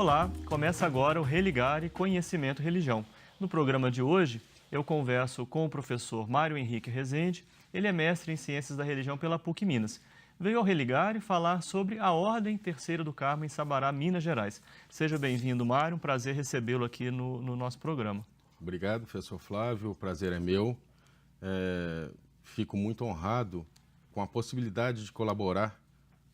Olá, começa agora o Religare Conhecimento e Religião. No programa de hoje, eu converso com o professor Mário Henrique Rezende. Ele é mestre em Ciências da Religião pela PUC Minas. Veio ao Religare falar sobre a Ordem Terceira do Carmo em Sabará, Minas Gerais. Seja bem-vindo, Mário. Um prazer recebê-lo aqui no nosso programa. Obrigado, professor Flávio. O prazer é meu. Fico muito honrado com a possibilidade de colaborar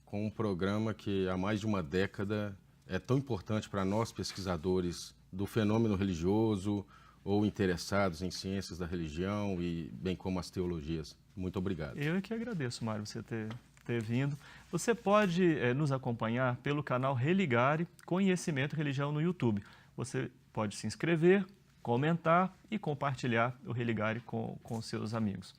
com um programa que há mais de uma década é tão importante para nós pesquisadores do fenômeno religioso ou interessados em ciências da religião e bem como as teologias. Muito obrigado. Eu é que agradeço, Mário, você ter vindo. Você pode nos acompanhar pelo canal Religare Conhecimento e Religião no YouTube. Você pode se inscrever, comentar e compartilhar o Religare com seus amigos.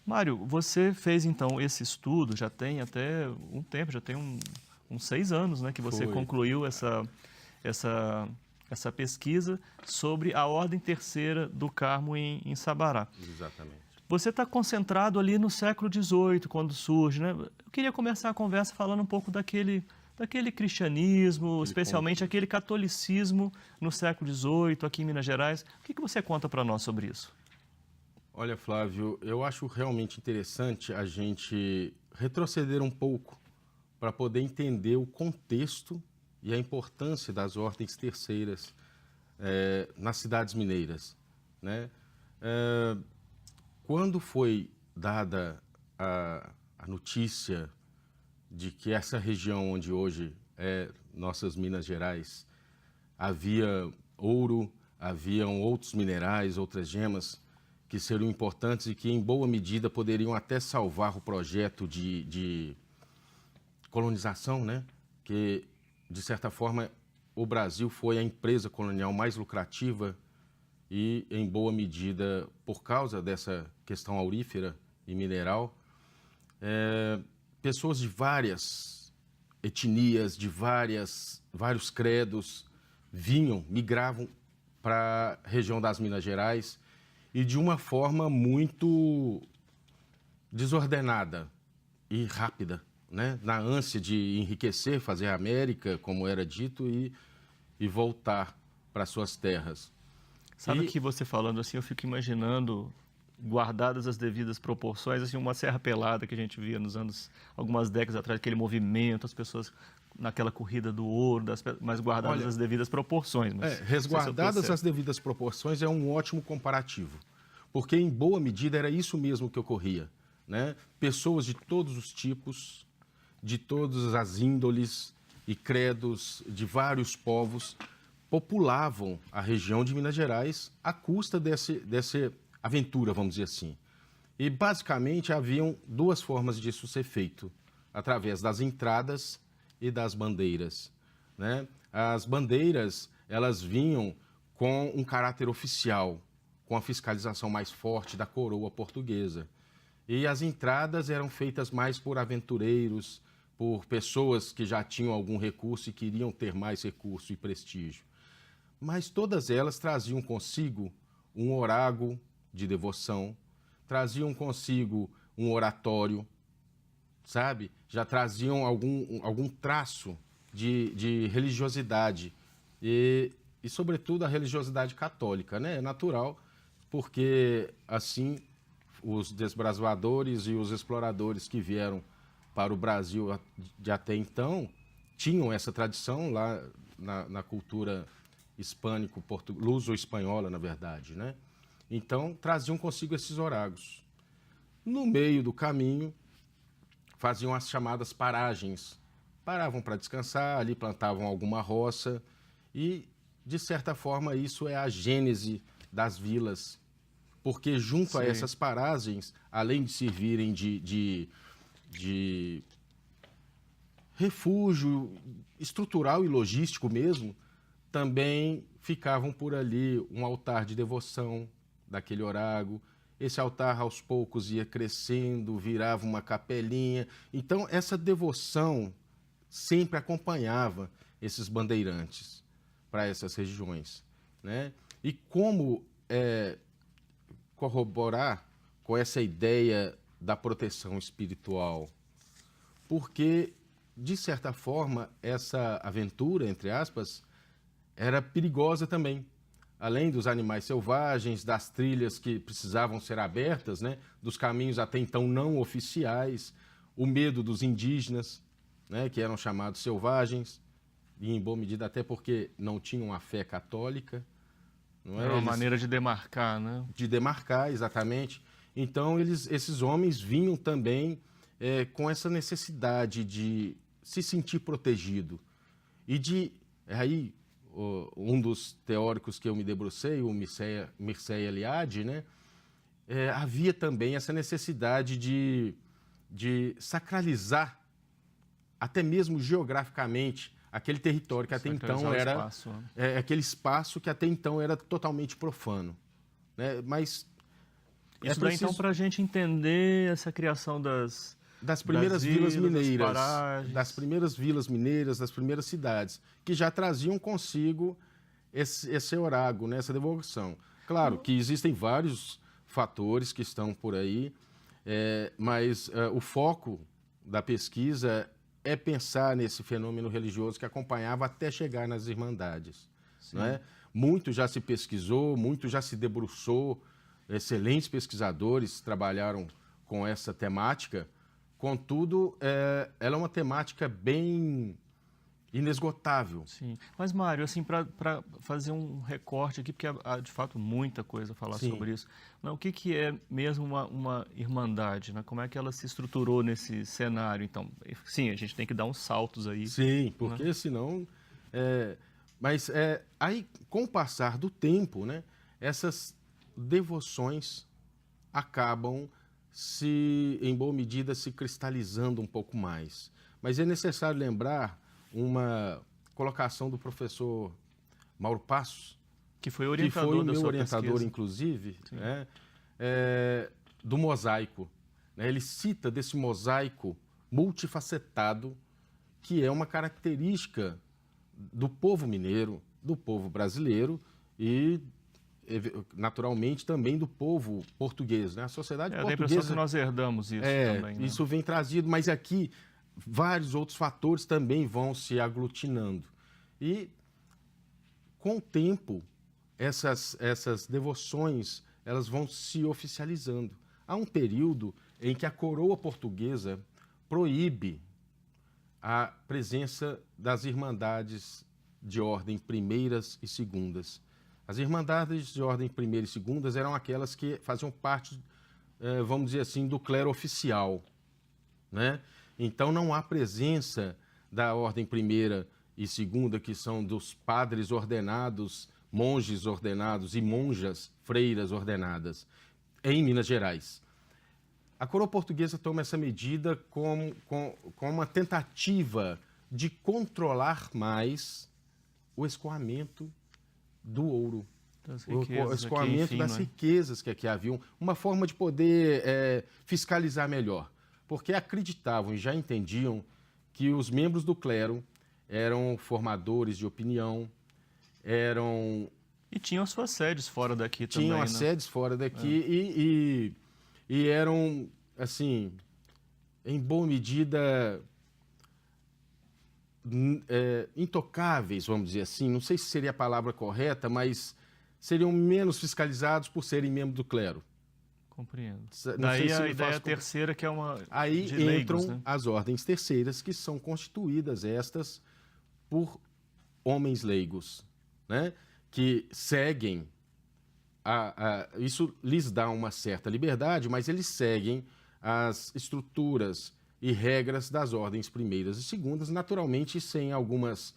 Mário, você fez então esse estudo, já tem até um tempo, já tem uns 6 anos, né, que você concluiu essa pesquisa sobre a Ordem Terceira do Carmo em Sabará. Exatamente. Você está concentrado ali no século XVIII, quando surge, né? Eu queria começar a conversa falando um pouco daquele cristianismo, especialmente aquele catolicismo no século XVIII, aqui em Minas Gerais. O que você conta para nós sobre isso? Olha, Flávio, eu acho realmente interessante a gente retroceder um pouco para poder entender o contexto e a importância das ordens terceiras nas cidades mineiras, né? Quando foi dada a notícia de que essa região onde hoje é nossas Minas Gerais havia ouro, haviam outros minerais, outras gemas que seriam importantes e que em boa medida poderiam até salvar o projeto de colonização, né? Que de certa forma o Brasil foi a empresa colonial mais lucrativa e em boa medida por causa dessa questão aurífera e mineral, pessoas de várias etnias, de vários credos migravam para a região das Minas Gerais e de uma forma muito desordenada e rápida, né? Na ânsia de enriquecer, fazer a América, como era dito, e voltar para suas terras. Sabe que você falando assim, eu fico imaginando, guardadas as devidas proporções, assim, uma Serra Pelada que a gente via algumas décadas atrás, aquele movimento, as pessoas naquela corrida do ouro, mas guardadas as devidas proporções. Mas resguardadas as devidas proporções é um ótimo comparativo, porque em boa medida era isso mesmo que ocorria, né? Pessoas de todos os tipos, de todas as índoles e credos, de vários povos, populavam a região de Minas Gerais à custa dessa aventura, vamos dizer assim. E basicamente haviam duas formas disso ser feito, através das entradas e das bandeiras, né? As bandeiras, elas vinham com um caráter oficial, com a fiscalização mais forte da coroa portuguesa. E as entradas eram feitas mais por aventureiros, por pessoas que já tinham algum recurso e queriam ter mais recurso e prestígio. Mas todas elas traziam consigo um oráculo de devoção, traziam consigo um oratório, sabe? Já traziam algum traço de religiosidade e, sobretudo, a religiosidade católica, né? É natural, porque, assim, os desbravadores e os exploradores que vieram para o Brasil de até então tinham essa tradição lá na cultura luso-espanhola, na verdade, né? Então, traziam consigo esses oráculos. No meio do caminho, faziam as chamadas paragens. Paravam para descansar, ali plantavam alguma roça e, de certa forma, isso é a gênese das vilas. Porque junto a essas paragens, além de servirem de refúgio estrutural e logístico mesmo, também ficavam por ali um altar de devoção daquele oráculo. Esse altar, aos poucos, ia crescendo, virava uma capelinha. Então, essa devoção sempre acompanhava esses bandeirantes para essas regiões, né? E como corroborar com essa ideia da proteção espiritual? Porque, de certa forma, essa aventura, entre aspas, era perigosa também. Além dos animais selvagens, das trilhas que precisavam ser abertas, né, dos caminhos até então não oficiais, o medo dos indígenas, né, que eram chamados selvagens, e em boa medida até porque não tinham a fé católica. Não é? Era uma maneira de demarcar, né? De demarcar, exatamente. Então, esses homens vinham também com essa necessidade de se sentir protegido. E aí, um dos teóricos que eu me debrucei, o Mircea Eliade, né, havia também essa necessidade de sacralizar, até mesmo geograficamente, aquele território que até então era espaço, aquele espaço que até então era totalmente profano, né? Mas isso daí então para a gente entender essa criação das primeiras vilas mineiras, das primeiras vilas mineiras, das primeiras cidades, que já traziam consigo esse orago, né? Essa devoção. Claro que existem vários fatores que estão por aí, mas o foco da pesquisa é pensar nesse fenômeno religioso que acompanhava até chegar nas Irmandades. Não é? Muito já se pesquisou, muito já se debruçou, excelentes pesquisadores trabalharam com essa temática, contudo, ela é uma temática bem inesgotável. Sim, mas Mário, assim, para fazer um recorte aqui, porque há de fato muita coisa a falar sobre isso, não, o que é mesmo uma irmandade, né? Como é que ela se estruturou nesse cenário? Então, sim, a gente tem que dar uns saltos aí. Sim, porque né? Senão... Mas aí, com o passar do tempo, né, essas devoções acabam em boa medida, se cristalizando um pouco mais. Mas é necessário lembrar uma colocação do professor Mauro Passos, que foi orientador, que foi o meu orientador, pesquisa. Inclusive, do mosaico. Ele cita desse mosaico multifacetado, que é uma característica do povo mineiro, do povo brasileiro e, naturalmente, também do povo português. Né? A sociedade portuguesa... A impressão que nós herdamos isso também. Né? Isso vem trazido, mas aqui vários outros fatores também vão se aglutinando. E, com o tempo, essas devoções elas vão se oficializando. Há um período em que a coroa portuguesa proíbe a presença das irmandades de ordem primeiras e segundas. As irmandades de ordem primeira e segundas eram aquelas que faziam parte, vamos dizer assim, do clero oficial, né? Então, não há presença da ordem primeira e segunda, que são dos padres ordenados, monges ordenados e monjas, freiras ordenadas, em Minas Gerais. A coroa portuguesa toma essa medida com uma tentativa de controlar mais o escoamento do ouro, o escoamento das riquezas que aqui haviam, uma forma de poder fiscalizar melhor. Porque acreditavam e já entendiam que os membros do clero eram formadores de opinião, E tinham suas sedes fora daqui também, tinham as sedes fora daqui e eram, assim, em boa medida, intocáveis, vamos dizer assim. Não sei se seria a palavra correta, mas seriam menos fiscalizados por serem membros do clero. Compreendo. Não Daí sei se a ideia terceira, que é uma aí de leigos, entram né? as ordens terceiras, que são constituídas estas por homens leigos, né? Que seguem, isso lhes dá uma certa liberdade, mas eles seguem as estruturas e regras das ordens primeiras e segundas, naturalmente sem algumas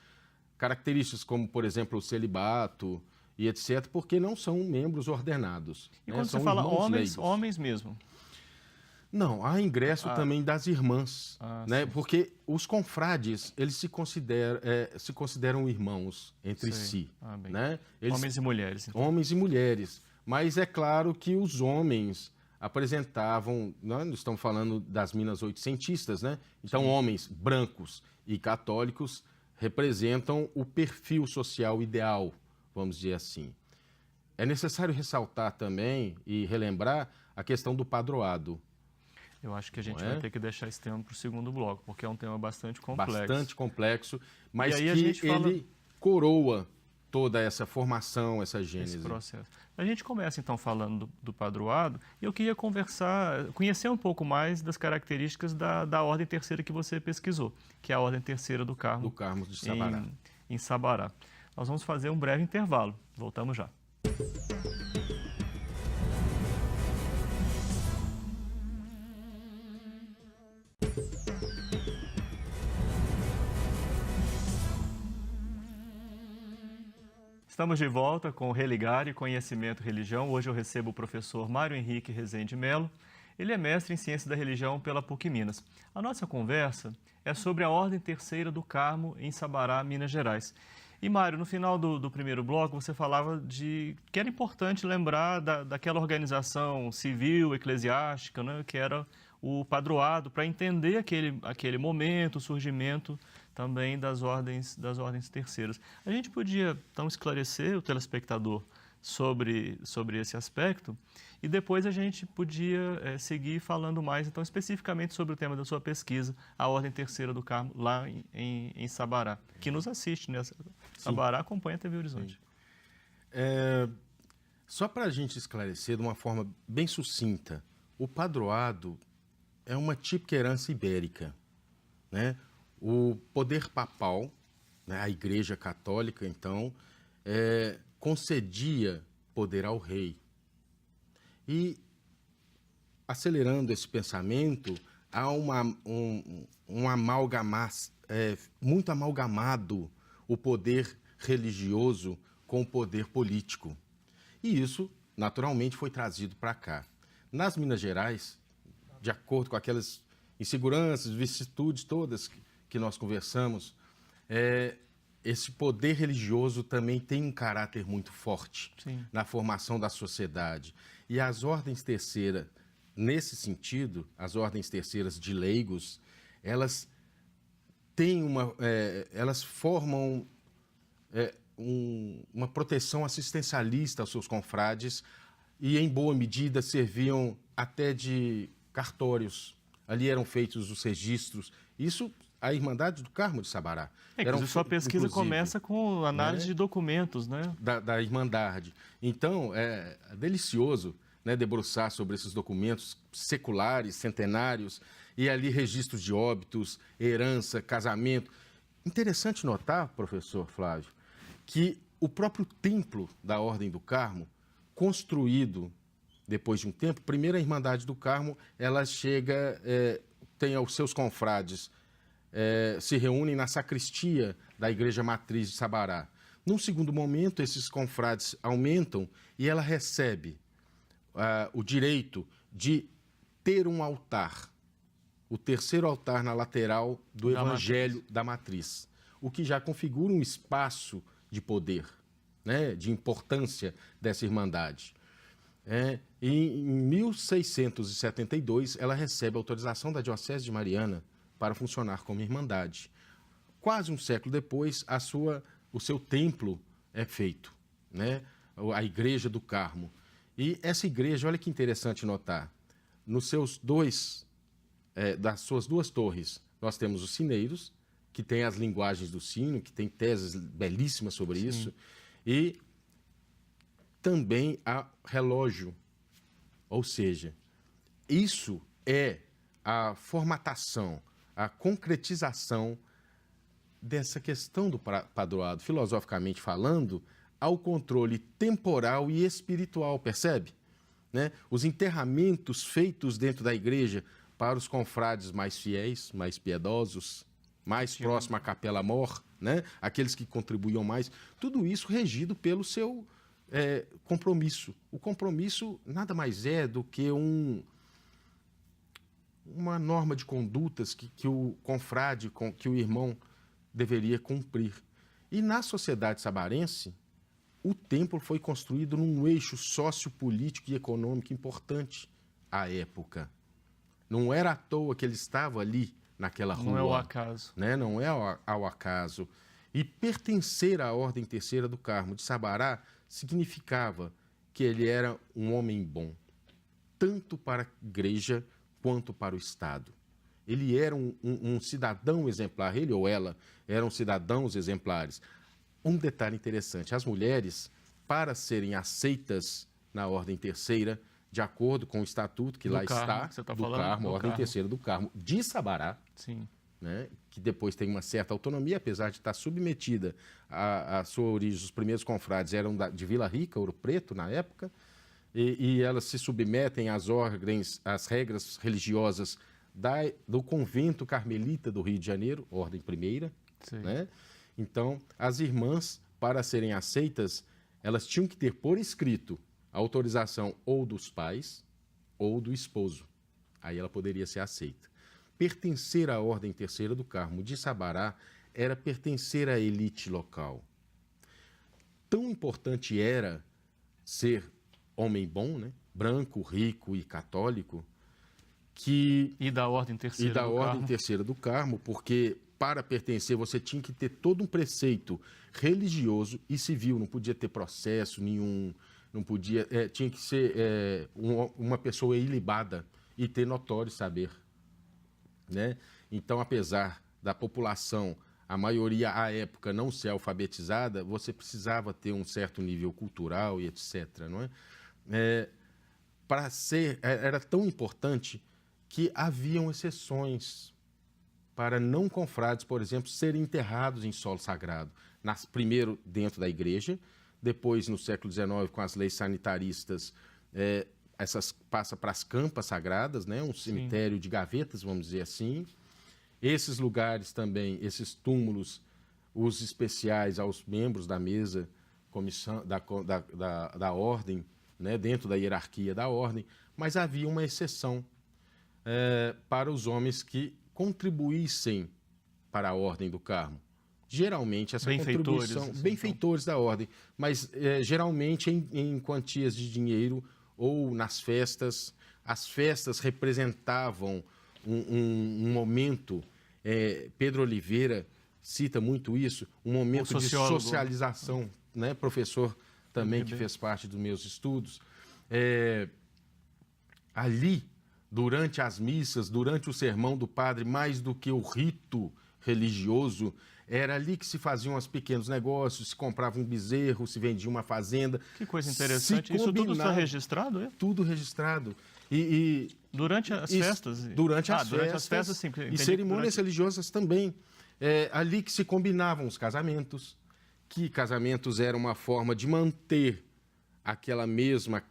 características, como, por exemplo, o celibato e etc., porque não são membros ordenados. E quando são você fala homens, homens mesmo? Não, há ingresso também das irmãs, né? Sim. Porque os confrades, eles se consideram irmãos entre si, né? Homens e mulheres. Então. Homens e mulheres. Mas é claro que os homens apresentavam, nós estamos falando das minas oitocentistas, né? Então, homens brancos e católicos representam o perfil social ideal, vamos dizer assim. É necessário ressaltar também e relembrar a questão do padroado. Eu acho que a gente vai ter que deixar esse tema para o segundo bloco, porque é um tema bastante complexo. Bastante complexo, mas e aí que ele coroa toda essa formação, essa esse gênese? processo. A gente começa então falando do padroado e eu queria conhecer um pouco mais das características da ordem terceira que você pesquisou, que é a ordem terceira do Carmo, Do Carmo de Sabará. em Sabará. Nós vamos fazer um breve intervalo. Voltamos já. Estamos de volta com o Religar e Conhecimento e Religião. Hoje eu recebo o professor Mário Henrique Rezende Melo. Ele é mestre em Ciência da Religião pela PUC Minas. A nossa conversa é sobre a Ordem Terceira do Carmo em Sabará, Minas Gerais. E, Mário, no final do primeiro bloco, você falava de que era importante lembrar daquela organização civil, eclesiástica, né, que era o padroado, para entender aquele momento, o surgimento também das ordens terceiras. A gente podia, então, esclarecer o telespectador sobre esse aspecto e depois a gente podia seguir falando mais, então, especificamente sobre o tema da sua pesquisa, a Ordem Terceira do Carmo, lá em Sabará, que nos assiste, né? Sabará acompanha a TV Horizonte. Só para a gente esclarecer de uma forma bem sucinta, o padroado é uma típica herança ibérica, né? O poder papal, né, a Igreja Católica, então, concedia poder ao rei. E, acelerando esse pensamento, há muito amalgamado o poder religioso com o poder político. E isso, naturalmente, foi trazido para cá. Nas Minas Gerais, de acordo com aquelas inseguranças, vicissitudes todas que nós conversamos, esse poder religioso também tem um caráter muito forte. Sim. Na formação da sociedade. E as ordens terceiras, nesse sentido, as ordens terceiras de leigos, elas formam uma proteção assistencialista aos seus confrades e, em boa medida, serviam até de cartórios. Ali eram feitos os registros. Isso, a Irmandade do Carmo de Sabará. Sua pesquisa começa com análise, né, de documentos, né? Da Irmandade. Então, é delicioso, né, debruçar sobre esses documentos seculares, centenários, e ali registros de óbitos, herança, casamento. Interessante notar, professor Flávio, que o próprio templo da Ordem do Carmo, construído depois de um tempo, primeiro a Irmandade do Carmo, ela chega, tem os seus confrades, se reúnem na sacristia da Igreja Matriz de Sabará. Num segundo momento, esses confrades aumentam e ela recebe o direito de ter um altar, o terceiro altar na lateral do Evangelho da Matriz, o que já configura um espaço de poder, né, de importância dessa Irmandade. Em 1672, ela recebe a autorização da Diocese de Mariana para funcionar como Irmandade. Quase um século depois, o seu templo é feito, né? A Igreja do Carmo. E essa igreja, olha que interessante notar, das suas duas torres, nós temos os sineiros, que tem as linguagens do sino, que tem teses belíssimas sobre Sim. isso, e também há relógio. Ou seja, isso é a formatação, a concretização dessa questão do padroado, filosoficamente falando, ao controle temporal e espiritual, percebe? Né? Os enterramentos feitos dentro da igreja para os confrades mais fiéis, mais piedosos, mais próximos à capela mor, né? Aqueles que contribuíam mais, tudo isso regido pelo seu compromisso. O compromisso nada mais é do que uma norma de condutas que o confrade, que o irmão deveria cumprir. E na sociedade sabarense, o templo foi construído num eixo sociopolítico e econômico importante à época. Não era à toa que ele estava ali, naquela rua. Não é ao acaso. Né? Não é ao acaso. E pertencer à Ordem Terceira do Carmo de Sabará significava que ele era um homem bom, tanto para a igreja quanto para o Estado. Ele era um cidadão exemplar, ele ou ela eram cidadãos exemplares. um detalhe interessante. As mulheres, para serem aceitas na Ordem Terceira, de acordo com o estatuto que Do lá Carmo, está, que você tá do falando? Carmo, Do Ordem Carmo. Terceira do Carmo de Sabará, Sim. né, que depois tem uma certa autonomia, apesar de estar submetida à sua origem. Os primeiros confrades eram de Vila Rica, Ouro Preto, na época, e elas se submetem às regras religiosas do convento carmelita do Rio de Janeiro, Ordem Primeira. Sim. Né? Então, as irmãs, para serem aceitas, elas tinham que ter por escrito a autorização ou dos pais ou do esposo. Aí ela poderia ser aceita. Pertencer à Ordem Terceira do Carmo de Sabará era pertencer à elite local. Tão importante era ser homem bom, né? Branco, rico e católico, que... E da Ordem Terceira E da do Ordem Carmo. Terceira do Carmo, porque para pertencer você tinha que ter todo um preceito religioso e civil, não podia ter processo nenhum, não podia, tinha que ser uma pessoa ilibada e ter notório saber. Né? Então, apesar da população, a maioria à época não ser alfabetizada, você precisava ter um certo nível cultural e etc. Não é? Era tão importante que haviam exceções para não confrades, por exemplo, serem enterrados em solo sagrado. Primeiro dentro da igreja, depois no século XIX, com as leis sanitaristas, essas passa para as campas sagradas, né? Um cemitério de gavetas, vamos dizer assim. Esses lugares também, esses túmulos, os especiais aos membros da mesa, comissão da ordem, né? Dentro da hierarquia da ordem, mas havia uma exceção para os homens que contribuíssem para a Ordem do Carmo. Geralmente essa contribuição... Benfeitores da ordem, mas geralmente em quantias de dinheiro ou nas festas. As festas representavam um momento, Pedro Oliveira cita muito isso, um momento de socialização, né? Professor também que fez parte dos meus estudos. Ali, durante as missas, durante o sermão do padre, mais do que o rito religioso, era ali que se faziam os pequenos negócios, se comprava um bezerro, se vendia uma fazenda. Que coisa interessante. Isso tudo está registrado, é? Tudo registrado. Durante as festas? Durante as festas, sim. E cerimônias religiosas também. Ali que se combinavam os casamentos, que casamentos eram uma forma de manter aquela mesma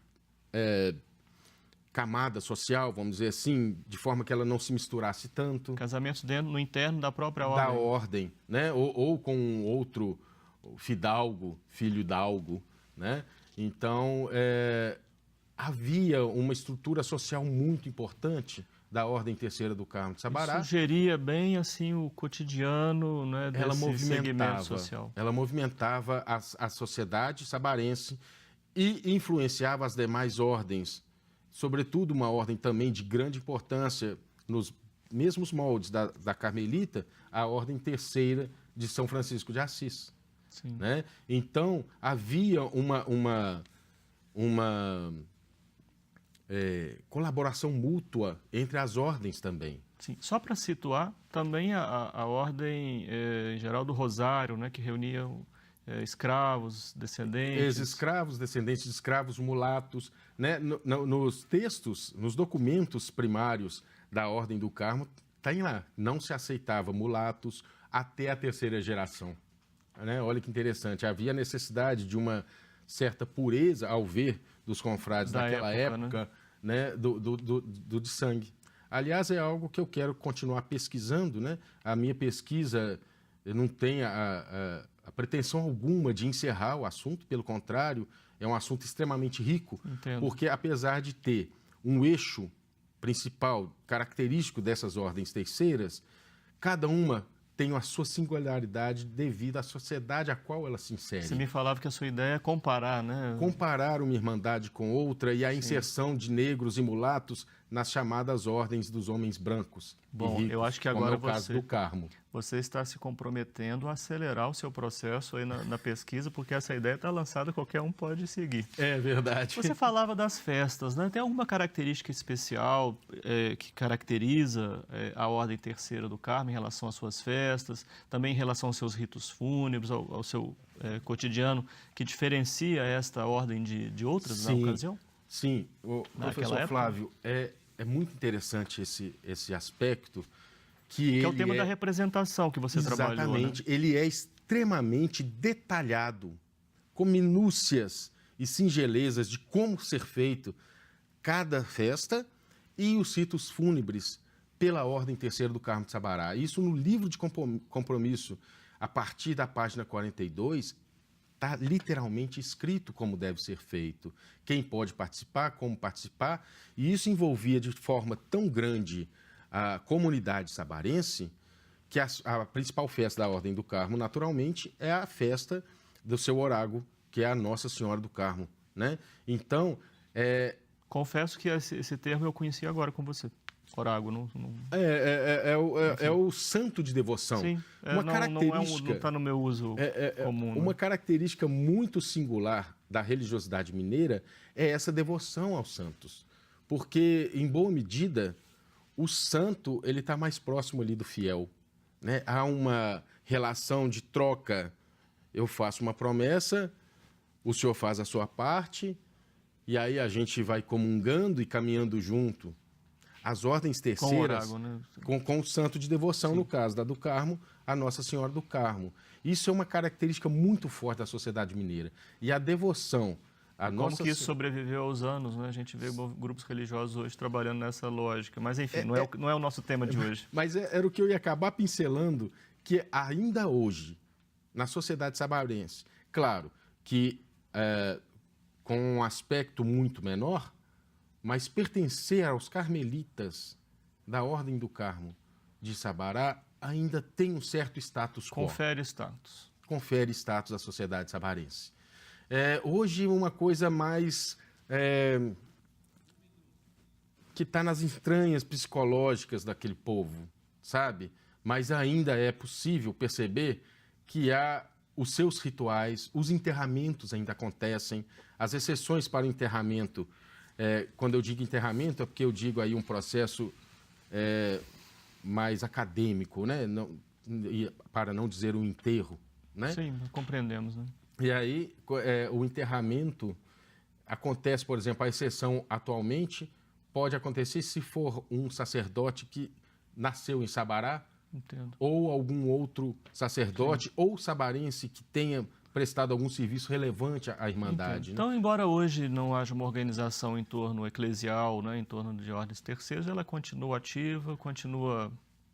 camada social, vamos dizer assim, de forma que ela não se misturasse tanto. Casamentos no interno da própria ordem. Da ordem, né? Ou com um outro fidalgo, filho dalgo, né? Então, havia uma estrutura social muito importante da Ordem Terceira do Carmo de Sabará. Sugeria bem assim o cotidiano, né, desse segmento social. Ela movimentava a sociedade sabarense e influenciava as demais ordens, sobretudo uma ordem também de grande importância, nos mesmos moldes da Carmelita, a Ordem Terceira de São Francisco de Assis. Sim. Né? Então, havia uma colaboração mútua entre as ordens também. Sim. Só para situar, também a Ordem Geral do Rosário, né, que reunia escravos, descendentes. Ex-escravos, descendentes de escravos, mulatos. Né? Nos textos, nos documentos primários da Ordem do Carmo, tem lá, não se aceitava mulatos até a terceira geração. Né? Olha que interessante, havia necessidade de uma certa pureza ao ver dos confrades daquela época, né? Do de sangue. Aliás, é algo que eu quero continuar pesquisando, né? A minha pesquisa não tem a pretensão alguma de encerrar o assunto, pelo contrário, é um assunto extremamente rico. Entendo. Porque apesar de ter um eixo principal, característico dessas ordens terceiras, cada uma tem a sua singularidade devido à sociedade a qual ela se insere. Você me falava que a sua ideia é comparar, né? Comparar uma irmandade com outra e a inserção de negros e mulatos nas chamadas ordens dos homens brancos. Bom, ricos, eu acho que agora como é o caso do Carmo. Você está se comprometendo a acelerar o seu processo aí na pesquisa, porque essa ideia está lançada, qualquer um pode seguir. É verdade. Você falava das festas, né? Tem alguma característica especial que caracteriza a Ordem Terceira do Carmo em relação às suas festas, também em relação aos seus ritos fúnebres, ao seu cotidiano que diferencia esta ordem de outras na ocasião? Sim, o professor Flávio, é muito interessante esse aspecto que é o tema da representação que você trabalhou. Exatamente, né? Ele é extremamente detalhado, com minúcias e singelezas de como ser feito cada festa e os ritos fúnebres pela Ordem Terceira do Carmo de Sabará. Isso no livro de compromisso, a partir da página 42, está literalmente escrito como deve ser feito, quem pode participar, como participar, e isso envolvia de forma tão grande a comunidade sabarense que a principal festa da Ordem do Carmo, naturalmente, é a festa do seu orágo, que é a Nossa Senhora do Carmo, né? Então, confesso que esse termo eu conheci agora com você. Orágo. É o santo de devoção. Sim, uma característica, não está no meu uso comum. Uma característica muito singular da religiosidade mineira é essa devoção aos santos. Porque, em boa medida, o santo ele está mais próximo ali do fiel. Né? Há uma relação de troca. Eu faço uma promessa, o senhor faz a sua parte, e aí a gente vai comungando e caminhando junto. As ordens terceiras, com o orágo, né? com o santo de devoção, sim, no caso da do Carmo, a Nossa Senhora do Carmo. Isso é uma característica muito forte da sociedade mineira. E a devoção à Nossa Como que isso sobreviveu aos anos, né? A gente vê grupos religiosos hoje trabalhando nessa lógica. Mas, enfim, não é o nosso tema de hoje. Mas era o que eu ia acabar pincelando, que ainda hoje, na sociedade sabarense, claro que com um aspecto muito menor, mas pertencer aos carmelitas da Ordem do Carmo de Sabará ainda tem um certo status quo. Confere status. Confere status à sociedade sabarense. Hoje, uma coisa mais que está nas entranhas psicológicas daquele povo, sabe? Mas ainda é possível perceber que há os seus rituais, os enterramentos ainda acontecem, as exceções para o enterramento. Quando eu digo enterramento, é porque eu digo aí um processo mais acadêmico, né? Para não dizer um enterro, né? Sim, compreendemos, né? E aí, o enterramento acontece, por exemplo, a exceção atualmente pode acontecer se for um sacerdote que nasceu em Sabará, entendo, ou algum outro sacerdote, sim, ou sabarense que tenha prestado algum serviço relevante à Irmandade. Né? Então, embora hoje não haja uma organização em torno eclesial, né, em torno de ordens terceiras, ela continua ativa, continua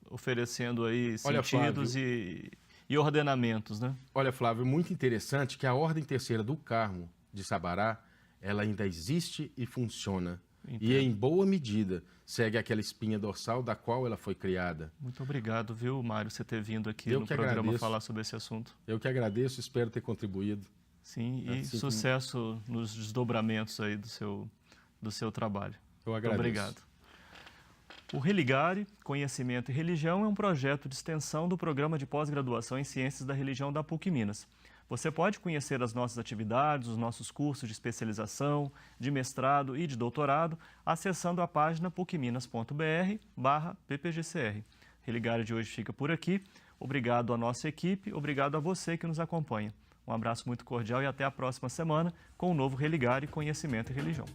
oferecendo aí sentidos e ordenamentos, né? Olha, Flávio, muito interessante que a Ordem Terceira do Carmo de Sabará, ela ainda existe e funciona. Entendo. E, em boa medida, segue aquela espinha dorsal da qual ela foi criada. Muito obrigado, viu, Mário, você ter vindo aqui no programa falar sobre esse assunto. Eu que agradeço, espero ter contribuído. Sim, e sucesso nos desdobramentos aí do seu trabalho. Eu agradeço. Muito obrigado. O Religare, Conhecimento e Religião é um projeto de extensão do Programa de Pós-Graduação em Ciências da Religião da PUC Minas. Você pode conhecer as nossas atividades, os nossos cursos de especialização, de mestrado e de doutorado, acessando a página pucminas.br/ppgcr. Religare de hoje fica por aqui. Obrigado à nossa equipe, obrigado a você que nos acompanha. Um abraço muito cordial e até a próxima semana com o novo Religare, Conhecimento e Religião.